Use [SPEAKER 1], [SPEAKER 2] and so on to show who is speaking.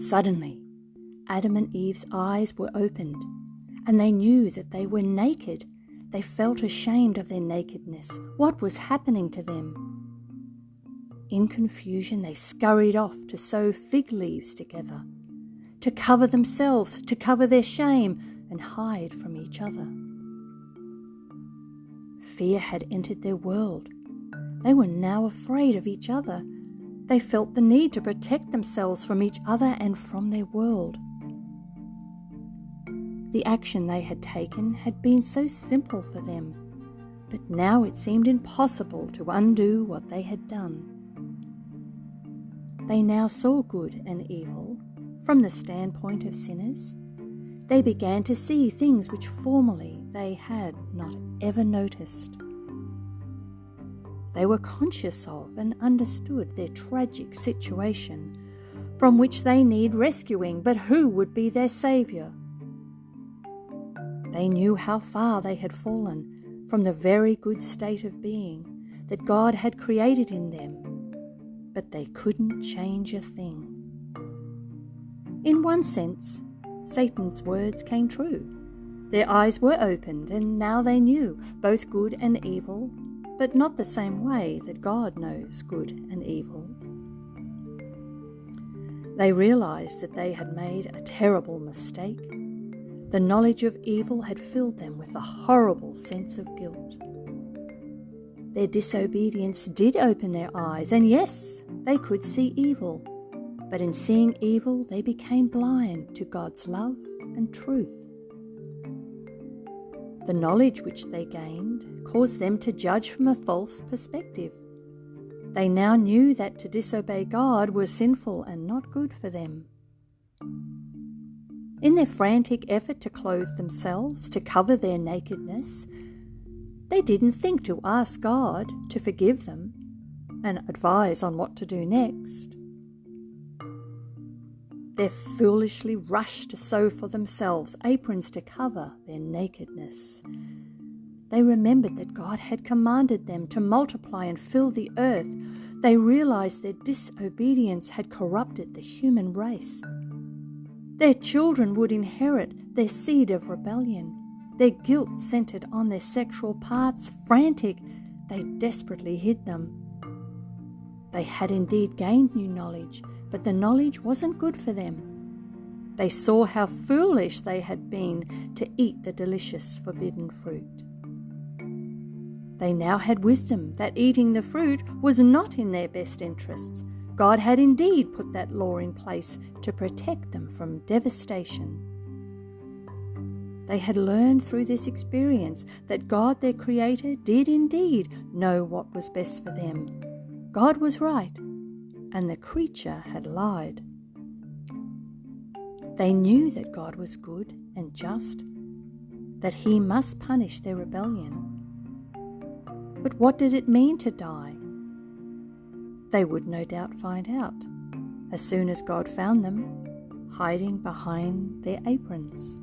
[SPEAKER 1] Suddenly, Adam and Eve's eyes were opened, and they knew that they were naked. They felt ashamed of their nakedness. What was happening to them? In confusion, they scurried off to sew fig leaves together, to cover themselves, to cover their shame, and hide from each other. Fear had entered their world. They were now afraid of each other. They felt the need to protect themselves from each other and from their world. The action they had taken had been so simple for them, but now it seemed impossible to undo what they had done. They now saw good and evil from the standpoint of sinners. They began to see things which formerly they had not ever noticed. They were conscious of and understood their tragic situation, from which they need rescuing, but who would be their saviour? They knew how far they had fallen from the very good state of being that God had created in them, but they couldn't change a thing. In one sense, Satan's words came true. Their eyes were opened, and now they knew both good and evil, but not the same way that God knows good and evil. They realized that they had made a terrible mistake. The knowledge of evil had filled them with a horrible sense of guilt. Their disobedience did open their eyes, and yes, they could see evil, but in seeing evil they became blind to God's love and truth. The knowledge which they gained caused them to judge from a false perspective. They now knew that to disobey God was sinful and not good for them. In their frantic effort to clothe themselves, to cover their nakedness, they didn't think to ask God to forgive them and advise on what to do next. They foolishly rushed to sew for themselves aprons to cover their nakedness. They remembered that God had commanded them to multiply and fill the earth. They realized their disobedience had corrupted the human race. Their children would inherit their seed of rebellion. Their guilt centered on their sexual parts. Frantic, they desperately hid them. They had indeed gained new knowledge, but the knowledge wasn't good for them. They saw how foolish they had been to eat the delicious forbidden fruit. They now had wisdom that eating the fruit was not in their best interests. God had indeed put that law in place to protect them from devastation. They had learned through this experience that God, their Creator, did indeed know what was best for them. God was right, and the creature had lied. They knew that God was good and just, that He must punish their rebellion. But what did it mean to die? They would no doubt find out as soon as God found them hiding behind their aprons.